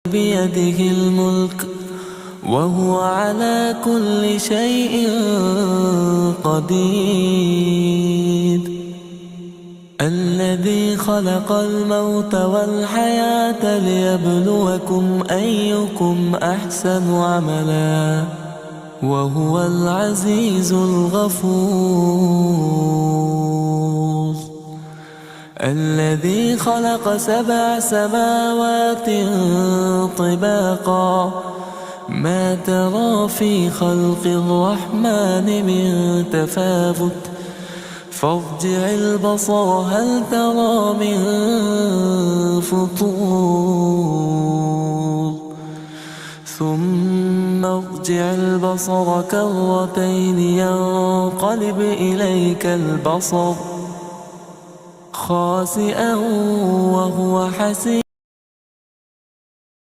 بيده الملك وهو على كل شيء قدير. الذي خلق الموت والحياة ليبلوكم أيكم أحسن عملا وهو العزيز الغفور. الذي خلق 7 سماوات طباقا ما ترى في خلق الرحمن من تفاوت فارجع البصر هل ترى من فطور ثم ارجع البصر كرتين ينقلب إليك البصر خاسئا وهو حسير.